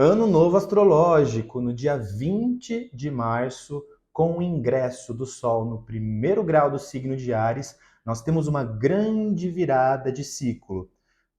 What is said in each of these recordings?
Ano novo astrológico, no dia 20 de março, com o ingresso do Sol no primeiro grau do signo de Áries, nós temos uma grande virada de ciclo.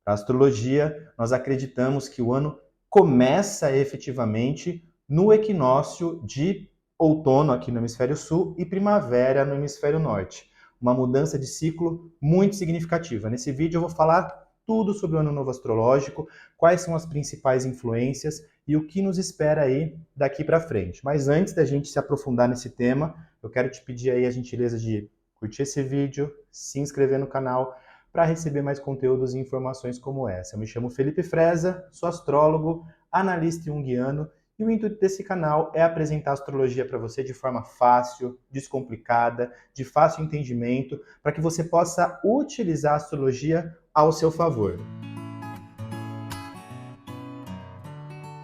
Para a astrologia, nós acreditamos que o ano começa efetivamente no equinócio de outono aqui no hemisfério sul e primavera no hemisfério norte. Uma mudança de ciclo muito significativa. Nesse vídeo eu vou falar tudo sobre o ano novo astrológico, quais são as principais influências e o que nos espera aí daqui para frente. Mas antes da gente se aprofundar nesse tema, eu quero te pedir aí a gentileza de curtir esse vídeo, se inscrever no canal para receber mais conteúdos e informações como essa. Eu me chamo Felipe Freza, sou astrólogo, analista junguiano e o intuito desse canal é apresentar a astrologia para você de forma fácil, descomplicada, de fácil entendimento, para que você possa utilizar a astrologia ao seu favor.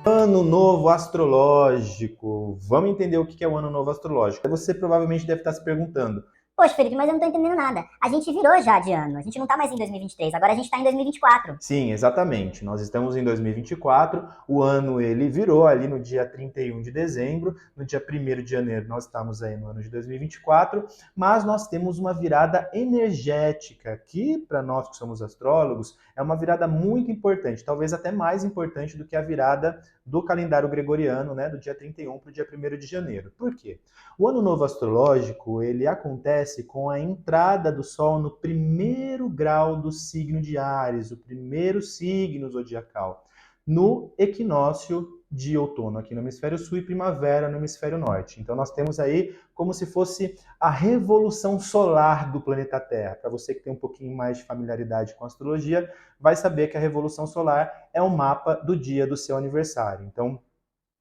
Ano novo astrológico. Vamos entender o que é o ano novo astrológico. Você provavelmente deve estar se perguntando: Poxa, Felipe, mas eu não tô entendendo nada. A gente virou já de ano. A gente não tá mais em 2023, agora a gente tá em 2024. sim, exatamente. Nós estamos em 2024, o ano ele virou ali no dia 31 de dezembro, no dia 1º de janeiro nós estamos aí no ano de 2024, mas nós temos uma virada energética, que para nós que somos astrólogos é uma virada muito importante, talvez até mais importante do que a virada do calendário gregoriano, né, do dia 31 para o dia 1º de janeiro. Por quê? O ano novo astrológico, ele acontece com a entrada do Sol no primeiro grau do signo de Áries, o primeiro signo zodiacal, no equinócio de outono aqui no hemisfério sul e primavera no hemisfério norte. Então nós temos aí como se fosse a revolução solar do planeta Terra. Para você que tem um pouquinho mais de familiaridade com a astrologia, vai saber que a revolução solar é um mapa do dia do seu aniversário. Então,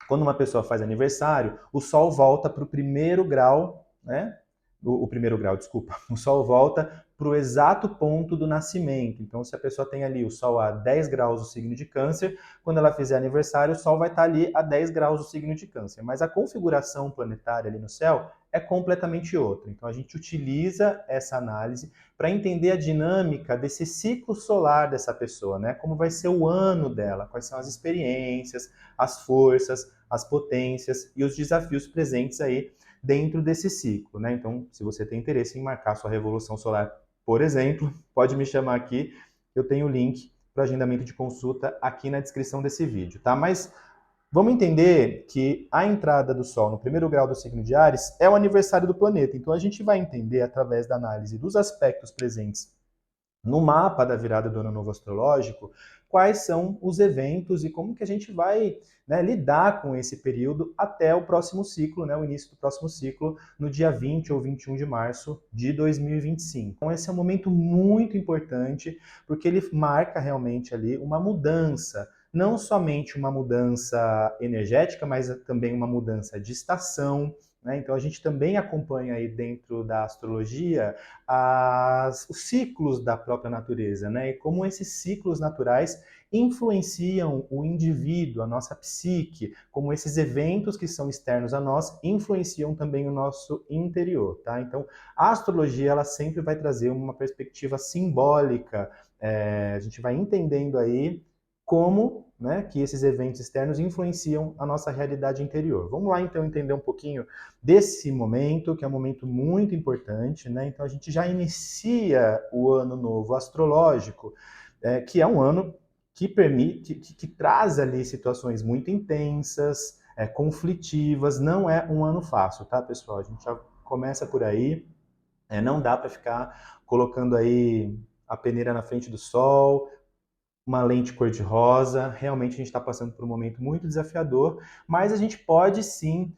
quando uma pessoa faz aniversário, o Sol volta para o primeiro grau, né? O primeiro grau, desculpa. O Sol volta para o exato ponto do nascimento. Então, se a pessoa tem ali o Sol a 10 graus do signo de Câncer, quando ela fizer aniversário, o Sol vai estar ali a 10 graus do signo de Câncer. Mas a configuração planetária ali no céu é completamente outra. Então, a gente utiliza essa análise para entender a dinâmica desse ciclo solar dessa pessoa, né? Como vai ser o ano dela, quais são as experiências, as forças, as potências e os desafios presentes aí dentro desse ciclo, né? Então, se você tem interesse em marcar sua revolução solar, por exemplo, pode me chamar aqui, eu tenho o link para agendamento de consulta aqui na descrição desse vídeo, tá? Mas vamos entender que a entrada do Sol no primeiro grau do signo de Áries é o aniversário do planeta. Então a gente vai entender através da análise dos aspectos presentes no mapa da virada do ano novo astrológico, quais são os eventos e como que a gente vai, né, lidar com esse período até o próximo ciclo, né, o início do próximo ciclo, no dia 20 ou 21 de março de 2025. Então esse é um momento muito importante, porque ele marca realmente ali uma mudança, não somente uma mudança energética, mas também uma mudança de estação, né? Então a gente também acompanha aí dentro da astrologia os ciclos da própria natureza, né? E como esses ciclos naturais influenciam o indivíduo, a nossa psique, como esses eventos que são externos a nós influenciam também o nosso interior, tá? Então, a astrologia, ela sempre vai trazer uma perspectiva simbólica, a gente vai entendendo aí como, né, que esses eventos externos influenciam a nossa realidade interior. Vamos lá, então, entender um pouquinho desse momento, que é um momento muito importante, né? Então a gente já inicia o ano novo astrológico, que é um ano que permite, que traz ali situações muito intensas, conflitivas, não é um ano fácil, tá, pessoal? A gente já começa por aí, não dá para ficar colocando aí a peneira na frente do sol, uma lente cor-de-rosa. Realmente a gente está passando por um momento muito desafiador, mas a gente pode sim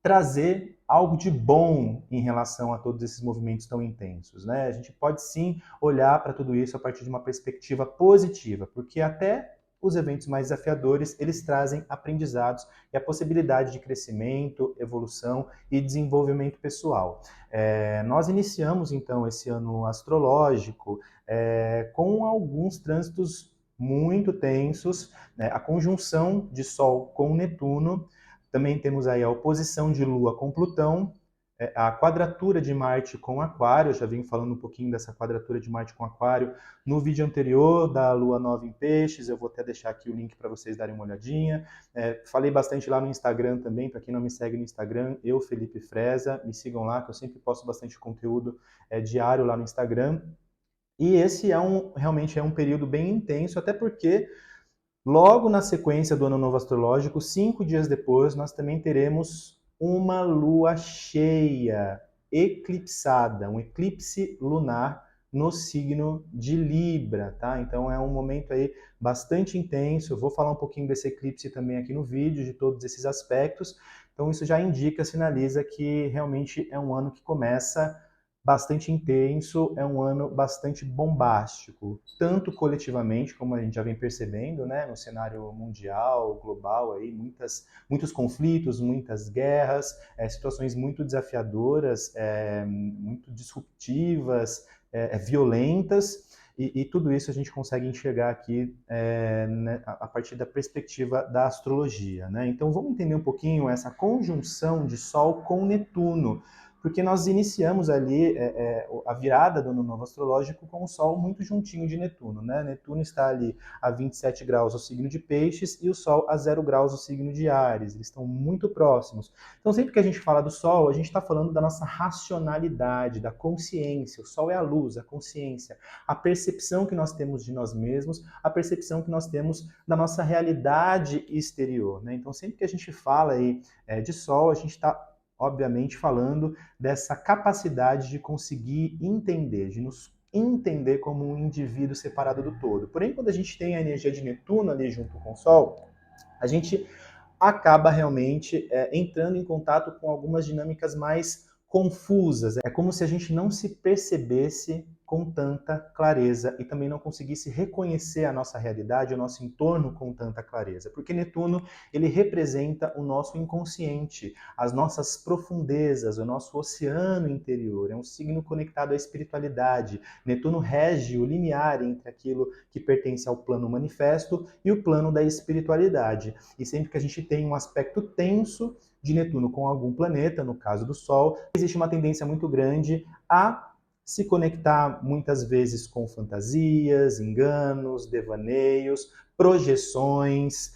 trazer algo de bom em relação a todos esses movimentos tão intensos, né? A gente pode sim olhar para tudo isso a partir de uma perspectiva positiva, porque até os eventos mais desafiadores, eles trazem aprendizados e a possibilidade de crescimento, evolução e desenvolvimento pessoal. Nós iniciamos, então, esse ano astrológico com alguns trânsitos muito tensos, né? A conjunção de Sol com Netuno, também temos aí a oposição de Lua com Plutão, a quadratura de Marte com Aquário. Eu já vim falando um pouquinho dessa quadratura de Marte com Aquário no vídeo anterior da Lua Nova em Peixes. Eu vou até deixar aqui o link para vocês darem uma olhadinha. Falei bastante lá no Instagram também, para quem não me segue no Instagram, eu, Felipe Freza, me sigam lá, que eu sempre posto bastante conteúdo diário lá no Instagram. E esse realmente é um período bem intenso, até porque logo na sequência do Ano Novo Astrológico, 5 dias depois, nós também teremos uma lua cheia eclipsada, um eclipse lunar no signo de Libra, tá? Então é um momento aí bastante intenso. Eu vou falar um pouquinho desse eclipse também aqui no vídeo, de todos esses aspectos. Então isso já indica, sinaliza que realmente é um ano que começa bastante intenso, é um ano bastante bombástico, tanto coletivamente, como a gente já vem percebendo, né, no cenário mundial, global, aí, muitos conflitos, muitas guerras, situações muito desafiadoras, muito disruptivas, violentas, e tudo isso a gente consegue enxergar aqui né, a partir da perspectiva da astrologia, né? Então vamos entender um pouquinho essa conjunção de Sol com Netuno, porque nós iniciamos ali a virada do ano novo astrológico com o Sol muito juntinho de Netuno, né? Netuno está ali a 27 graus no signo de Peixes e o Sol a 0 graus no signo de Áries. Eles estão muito próximos. Então, sempre que a gente fala do Sol, a gente está falando da nossa racionalidade, da consciência. O Sol é a luz, a consciência, a percepção que nós temos de nós mesmos, a percepção que nós temos da nossa realidade exterior, né? Então, sempre que a gente fala aí de Sol, a gente está obviamente falando dessa capacidade de conseguir entender, de nos entender como um indivíduo separado do todo. Porém, quando a gente tem a energia de Netuno ali junto com o Sol, a gente acaba realmente entrando em contato com algumas dinâmicas mais confusas. É como se a gente não se percebesse com tanta clareza e também não conseguisse reconhecer a nossa realidade, o nosso entorno com tanta clareza. Porque Netuno, ele representa o nosso inconsciente, as nossas profundezas, o nosso oceano interior. É um signo conectado à espiritualidade. Netuno rege o limiar entre aquilo que pertence ao plano manifesto e o plano da espiritualidade. E sempre que a gente tem um aspecto tenso de Netuno com algum planeta, no caso do Sol, existe uma tendência muito grande a se conectar muitas vezes com fantasias, enganos, devaneios, projeções,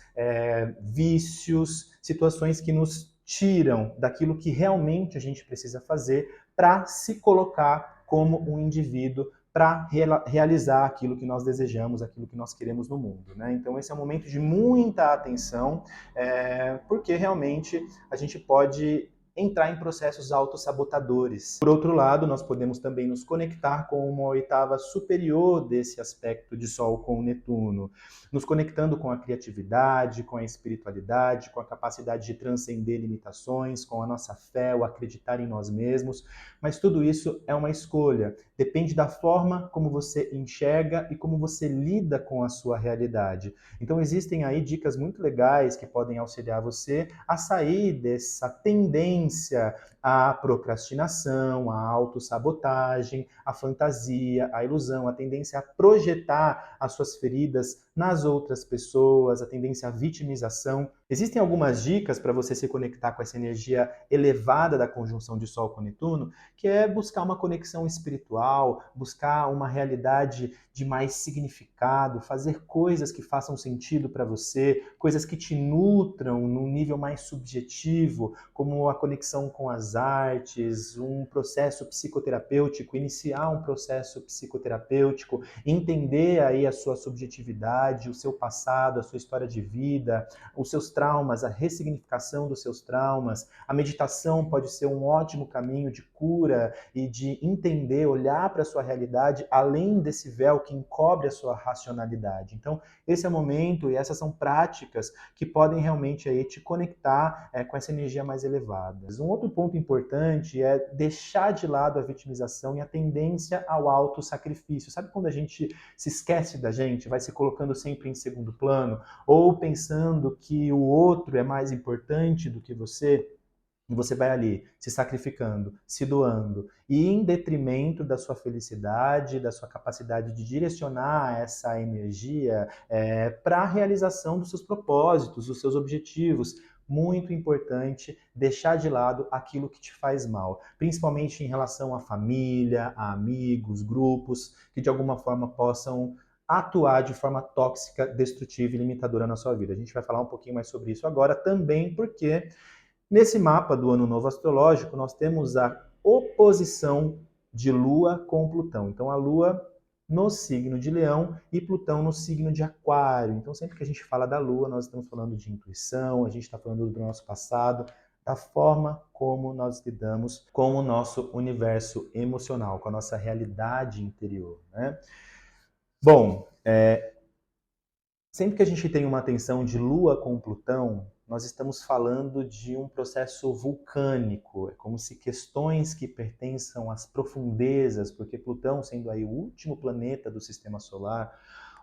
vícios, situações que nos tiram daquilo que realmente a gente precisa fazer para se colocar como um indivíduo para realizar aquilo que nós desejamos, aquilo que nós queremos no mundo, né? Então esse é um momento de muita atenção, porque realmente a gente pode entrar em processos autossabotadores. Por outro lado, nós podemos também nos conectar com uma oitava superior desse aspecto de Sol com Netuno, nos conectando com a criatividade, com a espiritualidade, com a capacidade de transcender limitações, com a nossa fé, o acreditar em nós mesmos, mas tudo isso é uma escolha, depende da forma como você enxerga e como você lida com a sua realidade. Então existem aí dicas muito legais que podem auxiliar você a sair dessa tendência à procrastinação, à autossabotagem, à fantasia, à ilusão, a tendência a projetar as suas feridas nas outras pessoas, a tendência à vitimização. Existem algumas dicas para você se conectar com essa energia elevada da conjunção de Sol com Netuno, que é buscar uma conexão espiritual, buscar uma realidade de mais significado, fazer coisas que façam sentido para você, coisas que te nutram num nível mais subjetivo, como a conexão com as artes, um processo psicoterapêutico, iniciar um processo psicoterapêutico, entender aí a sua subjetividade, o seu passado, a sua história de vida, os seus traumas, a ressignificação dos seus traumas. A meditação pode ser um ótimo caminho de cura e de entender, olhar para a sua realidade além desse véu que encobre a sua racionalidade. Então, esse é o momento e essas são práticas que podem realmente aí te conectar com essa energia mais elevada. Um outro ponto importante é deixar de lado a vitimização e a tendência ao autossacrifício. Sabe quando a gente se esquece da gente, vai se colocando sempre em segundo plano, ou pensando que o outro é mais importante do que você? e você vai ali se sacrificando, se doando, e em detrimento da sua felicidade, da sua capacidade de direcionar essa energia para a realização dos seus propósitos, dos seus objetivos. Muito importante deixar de lado aquilo que te faz mal, principalmente em relação à família, a amigos, grupos, que de alguma forma possam atuar de forma tóxica, destrutiva e limitadora na sua vida. A gente vai falar um pouquinho mais sobre isso agora também, porque nesse mapa do Ano Novo Astrológico, nós temos a oposição de Lua com Plutão. Então, a Lua no signo de Leão e Plutão no signo de Aquário. Então, sempre que a gente fala da Lua, nós estamos falando de intuição, a gente está falando do nosso passado, da forma como nós lidamos com o nosso universo emocional, com a nossa realidade interior, né? Bom, sempre que a gente tem uma tensão de Lua com Plutão, nós estamos falando de um processo vulcânico. É como se questões que pertençam às profundezas, porque Plutão, sendo aí o último planeta do sistema solar,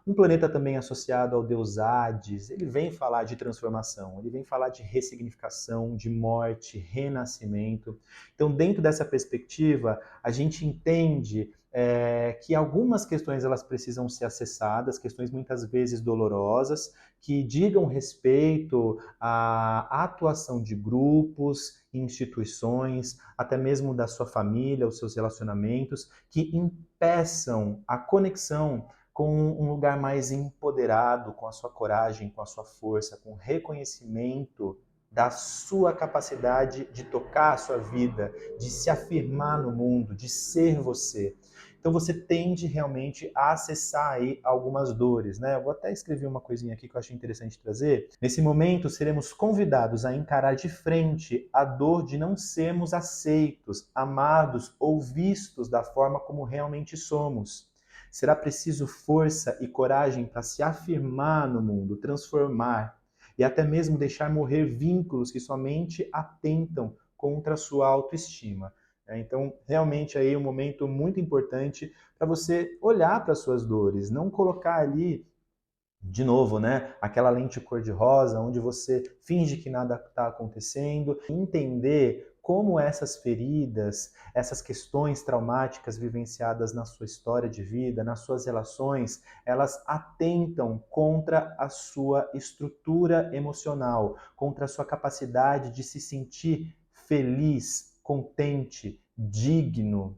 um planeta também associado ao deus Hades, ele vem falar de transformação, ele vem falar de ressignificação, de morte, renascimento. Então, dentro dessa perspectiva, a gente entende que algumas questões elas precisam ser acessadas, questões muitas vezes dolorosas, que digam respeito à atuação de grupos, instituições, até mesmo da sua família, os seus relacionamentos, que impeçam a conexão com um lugar mais empoderado, com a sua coragem, com a sua força, com o reconhecimento da sua capacidade de tocar a sua vida, de se afirmar no mundo, de ser você. Então você tende realmente a acessar aí algumas dores, né? Eu vou até escrever uma coisinha aqui que eu acho interessante trazer. Nesse momento, seremos convidados a encarar de frente a dor de não sermos aceitos, amados ou vistos da forma como realmente somos. Será preciso força e coragem para se afirmar no mundo, transformar e até mesmo deixar morrer vínculos que somente atentam contra a sua autoestima. Então, realmente aí é um momento muito importante para você olhar para as suas dores, não colocar ali, de novo, né, aquela lente cor-de-rosa, onde você finge que nada está acontecendo, entender como essas feridas, essas questões traumáticas vivenciadas na sua história de vida, nas suas relações, elas atentam contra a sua estrutura emocional, contra a sua capacidade de se sentir feliz, contente, digno.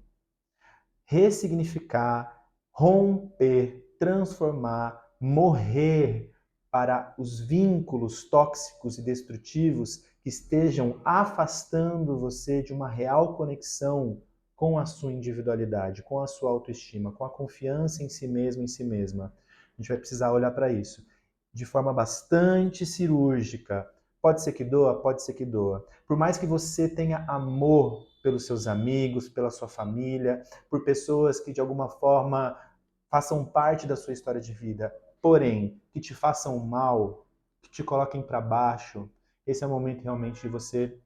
Ressignificar, romper, transformar, morrer para os vínculos tóxicos e destrutivos que estejam afastando você de uma real conexão com a sua individualidade, com a sua autoestima, com a confiança em si mesmo, em si mesma. A gente vai precisar olhar para isso de forma bastante cirúrgica. Pode ser que doa? Pode ser que doa. Por mais que você tenha amor pelos seus amigos, pela sua família, por pessoas que de alguma forma façam parte da sua história de vida, porém, que te façam mal, que te coloquem para baixo, esse é o momento realmente de você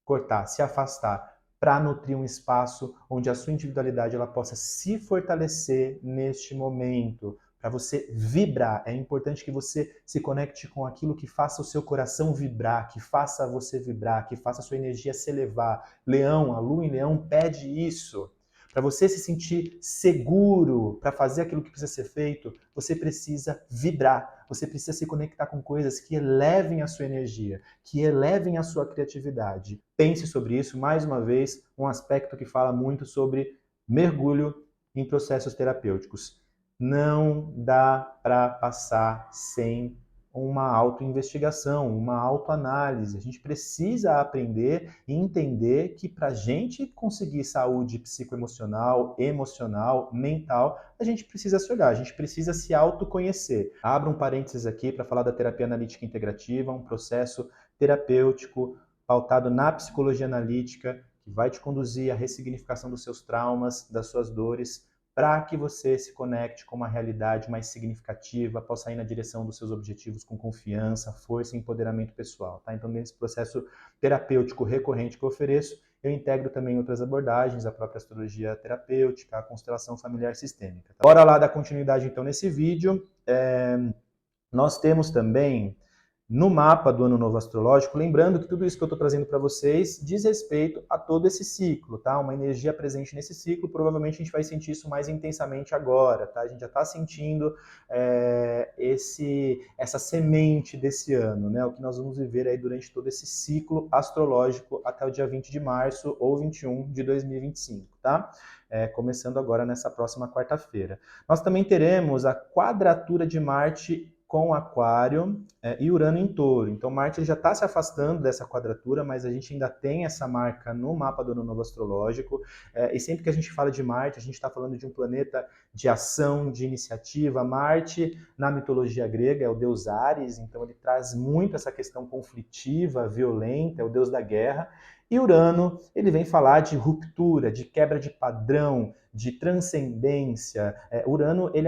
cortar, se afastar, para nutrir um espaço onde a sua individualidade ela possa se fortalecer neste momento, para você vibrar. É importante que você se conecte com aquilo que faça o seu coração vibrar, que faça você vibrar, que faça a sua energia se elevar. Leão, a lua em Leão pede isso. Para você se sentir seguro para fazer aquilo que precisa ser feito, você precisa vibrar, você precisa se conectar com coisas que elevem a sua energia, que elevem a sua criatividade. Pense sobre isso, mais uma vez, um aspecto que fala muito sobre mergulho em processos terapêuticos. Não dá para passar sem uma autoinvestigação, uma autoanálise. A gente precisa aprender e entender que para a gente conseguir saúde psicoemocional, emocional, mental, a gente precisa se olhar, a gente precisa se autoconhecer. Abro um parênteses aqui para falar da terapia analítica integrativa, um processo terapêutico pautado na psicologia analítica que vai te conduzir à ressignificação dos seus traumas, das suas dores, para que você se conecte com uma realidade mais significativa, possa ir na direção dos seus objetivos com confiança, força e empoderamento pessoal. Tá? Então, nesse processo terapêutico recorrente que eu ofereço, eu integro também outras abordagens, a própria astrologia terapêutica, a constelação familiar sistêmica. Tá? Bora lá dar continuidade então nesse vídeo. Nós temos também no mapa do Ano Novo Astrológico, lembrando que tudo isso que eu estou trazendo para vocês diz respeito a todo esse ciclo, tá? Uma energia presente nesse ciclo, provavelmente a gente vai sentir isso mais intensamente agora, tá? A gente já está sentindo essa semente desse ano, né? O que nós vamos viver aí durante todo esse ciclo astrológico até o dia 20 de março ou 21 de 2025, tá? Começando agora nessa próxima quarta-feira. Nós também teremos a quadratura de Marte com Aquário e Urano em Touro. Então, Marte ele já está se afastando dessa quadratura, mas a gente ainda tem essa marca no mapa do Ano Novo Astrológico. E sempre que a gente fala de Marte, a gente está falando de um planeta de ação, de iniciativa. Marte, na mitologia grega, é o deus Ares, então ele traz muito essa questão conflitiva, violenta, é o deus da guerra. E Urano, ele vem falar de ruptura, de quebra de padrão, de transcendência. Urano ele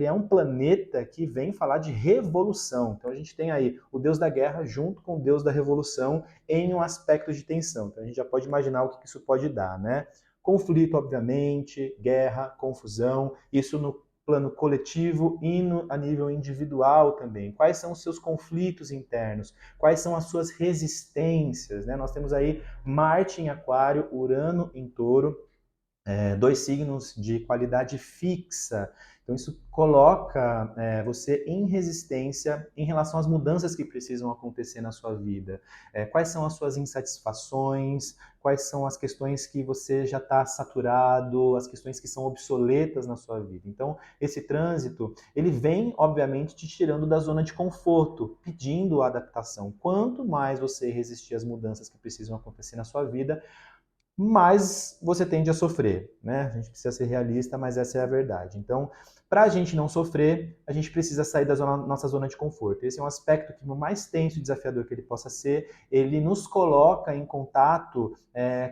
é um planeta que vem falar de revolução. Então a gente tem aí o deus da guerra junto com o deus da revolução em um aspecto de tensão. Então a gente já pode imaginar o que isso pode dar, né? Conflito, obviamente, guerra, confusão, isso no plano coletivo e a nível individual também. Quais são os seus conflitos internos? Quais são as suas resistências? Né? Nós temos aí Marte em Aquário, Urano em Touro, dois signos de qualidade fixa. Então, isso coloca você em resistência em relação às mudanças que precisam acontecer na sua vida. Quais são as suas insatisfações? Quais são as questões que você já está saturado? As questões que são obsoletas na sua vida? Então, esse trânsito, ele vem, obviamente, te tirando da zona de conforto, pedindo adaptação. Quanto mais você resistir às mudanças que precisam acontecer na sua vida, mais você tende a sofrer, né? A gente precisa ser realista, mas essa é a verdade. Então, para a gente não sofrer, a gente precisa sair da nossa zona de conforto. Esse é um aspecto que, por mais tenso e desafiador que ele possa ser, ele nos coloca em contato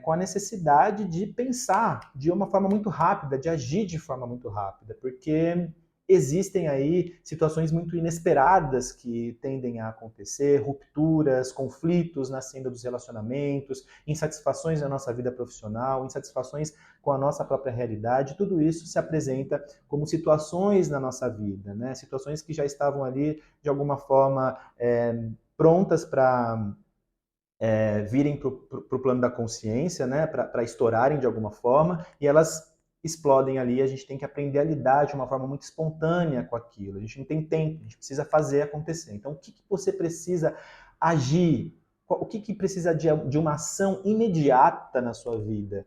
com a necessidade de pensar de uma forma muito rápida, de agir de forma muito rápida, porque existem aí situações muito inesperadas que tendem a acontecer, rupturas, conflitos na senda dos relacionamentos, insatisfações na nossa vida profissional, insatisfações com a nossa própria realidade, tudo isso se apresenta como situações na nossa vida, né? Situações que já estavam ali, de alguma forma, prontas para virem para o plano da consciência, né? Para estourarem de alguma forma, e elas explodem ali, a gente tem que aprender a lidar de uma forma muito espontânea com aquilo. A gente não tem tempo, a gente precisa fazer acontecer. Então, o que você precisa agir? O que precisa de uma ação imediata na sua vida?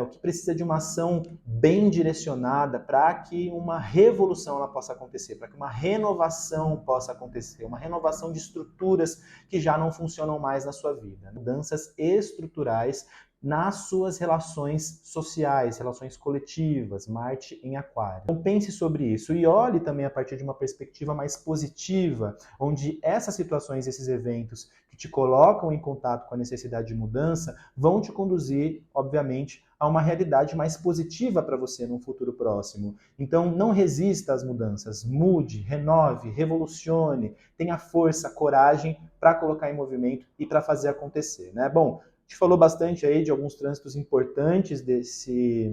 O que precisa de uma ação bem direcionada para que uma revolução ela possa acontecer, para que uma renovação possa acontecer, uma renovação de estruturas que já não funcionam mais na sua vida. Mudanças estruturais nas suas relações sociais, relações coletivas, Marte em Aquário. Então pense sobre isso e olhe também a partir de uma perspectiva mais positiva, onde essas situações, esses eventos que te colocam em contato com a necessidade de mudança vão te conduzir, obviamente, a uma realidade mais positiva para você num futuro próximo. Então não resista às mudanças, mude, renove, revolucione, tenha força, coragem para colocar em movimento e para fazer acontecer, né? Bom, a gente falou bastante aí de alguns trânsitos importantes desse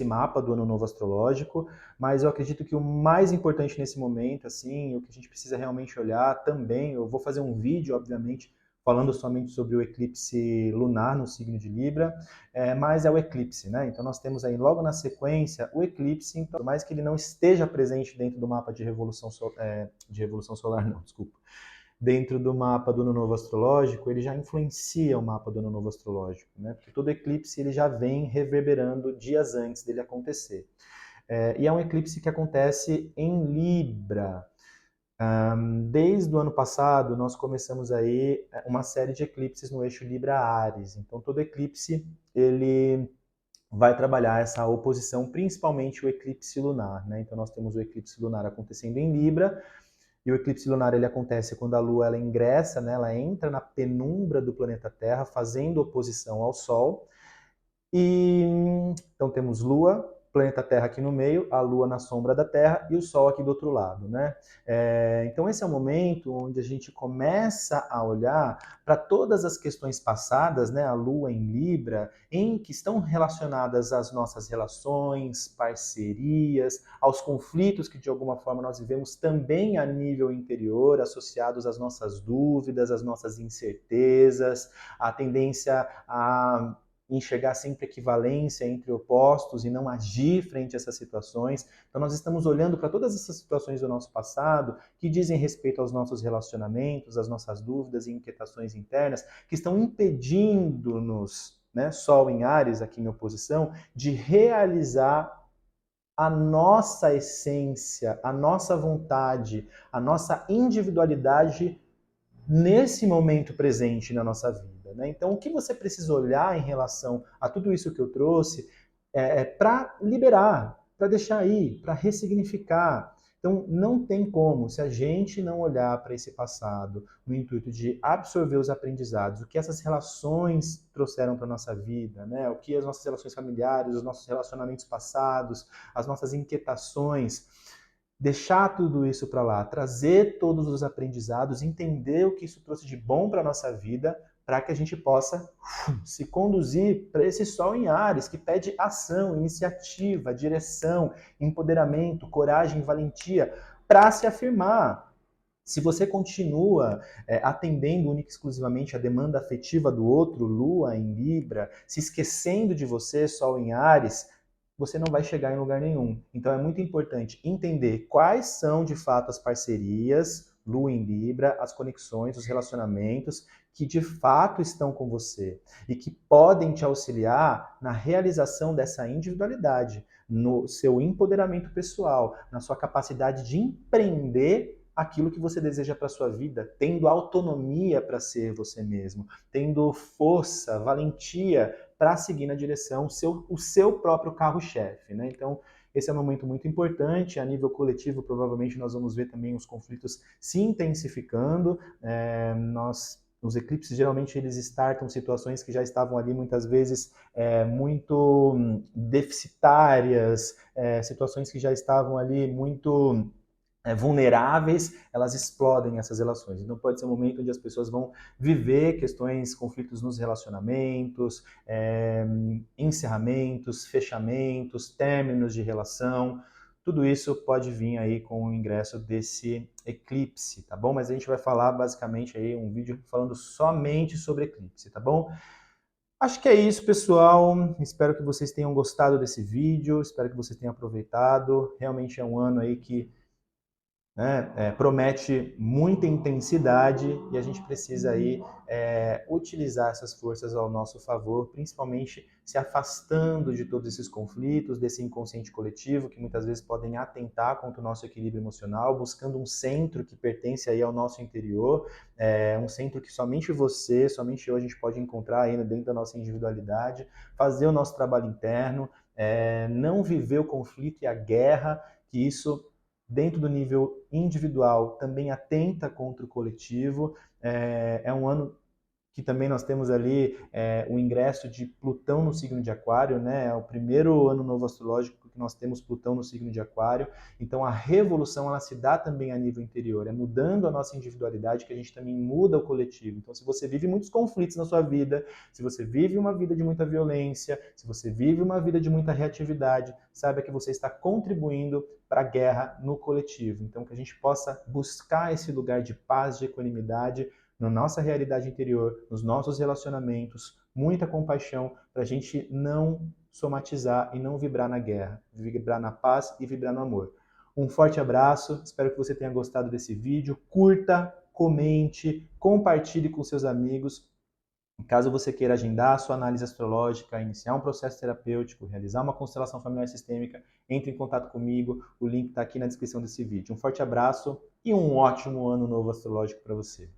mapa do Ano Novo Astrológico, mas eu acredito que o mais importante nesse momento, assim, o que a gente precisa realmente olhar também, eu vou fazer um vídeo, obviamente, falando somente sobre o eclipse lunar no signo de Libra, mas é o eclipse, né? Então nós temos aí logo na sequência o eclipse, então, por mais que ele não esteja presente dentro do mapa de revolução solar, não, desculpa, dentro do mapa do Ano Novo Astrológico, ele já influencia o mapa do Ano Novo Astrológico, né? Porque todo eclipse ele já vem reverberando dias antes dele acontecer. E é um eclipse que acontece em Libra. Desde o ano passado, nós começamos aí uma série de eclipses no eixo Libra-Áries. Então, todo eclipse, ele vai trabalhar essa oposição, principalmente o eclipse lunar, né? Então, nós temos o eclipse lunar acontecendo em Libra, e o eclipse lunar ele acontece quando a Lua ela ingressa, né, ela entra na penumbra do planeta Terra, fazendo oposição ao Sol. E então temos Lua, planeta Terra aqui no meio, a Lua na sombra da Terra e o Sol aqui do outro lado, né? Então esse é o momento onde a gente começa a olhar para todas as questões passadas, né? A Lua em Libra, que estão relacionadas às nossas relações, parcerias, aos conflitos que de alguma forma nós vivemos também a nível interior, associados às nossas dúvidas, às nossas incertezas, a tendência a enxergar sempre equivalência entre opostos e não agir frente a essas situações. Então nós estamos olhando para todas essas situações do nosso passado que dizem respeito aos nossos relacionamentos, às nossas dúvidas e inquietações internas, que estão impedindo-nos, né, Sol em Áries aqui em oposição, de realizar a nossa essência, a nossa vontade, a nossa individualidade nesse momento presente na nossa vida, né? Então, o que você precisa olhar em relação a tudo isso que eu trouxe para liberar, para deixar aí, para ressignificar. Então, não tem como, se a gente não olhar para esse passado no intuito de absorver os aprendizados, o que essas relações trouxeram para a nossa vida, né? O que as nossas relações familiares, os nossos relacionamentos passados, as nossas inquietações, deixar tudo isso para lá, trazer todos os aprendizados, entender o que isso trouxe de bom para a nossa vida, para que a gente possa se conduzir para esse Sol em Áries, que pede ação, iniciativa, direção, empoderamento, coragem, valentia, para se afirmar. Se você continua atendendo única e exclusivamente a demanda afetiva do outro, Lua em Libra, se esquecendo de você, Sol em Áries, você não vai chegar em lugar nenhum. Então é muito importante entender quais são de fato as parcerias, Lua em Libra, as conexões, os relacionamentos que de fato estão com você e que podem te auxiliar na realização dessa individualidade, no seu empoderamento pessoal, na sua capacidade de empreender aquilo que você deseja para sua vida, tendo autonomia para ser você mesmo, tendo força, valentia para seguir na direção o seu próprio carro-chefe, né? Então, esse é um momento muito importante. A nível coletivo, provavelmente nós vamos ver também os conflitos se intensificando. Os eclipses, geralmente, eles startam situações que já estavam ali, muitas vezes, muito deficitárias, situações que já estavam ali muito vulneráveis, elas explodem essas relações. Então pode ser um momento onde as pessoas vão viver questões, conflitos nos relacionamentos, encerramentos, fechamentos, términos de relação. Tudo isso pode vir aí com o ingresso desse eclipse, tá bom? Mas a gente vai falar basicamente aí um vídeo falando somente sobre eclipse, tá bom? Acho que é isso, pessoal. Espero que vocês tenham gostado desse vídeo, espero que vocês tenham aproveitado. Realmente é um ano aí que promete muita intensidade e a gente precisa aí utilizar essas forças ao nosso favor, principalmente se afastando de todos esses conflitos, desse inconsciente coletivo que muitas vezes podem atentar contra o nosso equilíbrio emocional, buscando um centro que pertence aí ao nosso interior, um centro que somente você, somente eu a gente pode encontrar aí dentro da nossa individualidade, fazer o nosso trabalho interno, não viver o conflito e a guerra, que isso dentro do nível individual, também atenta contra o coletivo. É um ano que também nós temos ali o ingresso de Plutão no signo de Aquário, né? É o primeiro ano novo astrológico que nós temos Plutão no signo de Aquário. Então a revolução ela se dá também a nível interior, é mudando a nossa individualidade que a gente também muda o coletivo. Então se você vive muitos conflitos na sua vida, se você vive uma vida de muita violência, se você vive uma vida de muita reatividade, saiba que você está contribuindo para a guerra no coletivo. Então que a gente possa buscar esse lugar de paz, de equanimidade, na nossa realidade interior, nos nossos relacionamentos, muita compaixão para a gente não somatizar e não vibrar na guerra, vibrar na paz e vibrar no amor. Um forte abraço, espero que você tenha gostado desse vídeo, curta, comente, compartilhe com seus amigos. Caso você queira agendar a sua análise astrológica, iniciar um processo terapêutico, realizar uma constelação familiar sistêmica, entre em contato comigo, o link está aqui na descrição desse vídeo. Um forte abraço e um ótimo ano novo astrológico para você.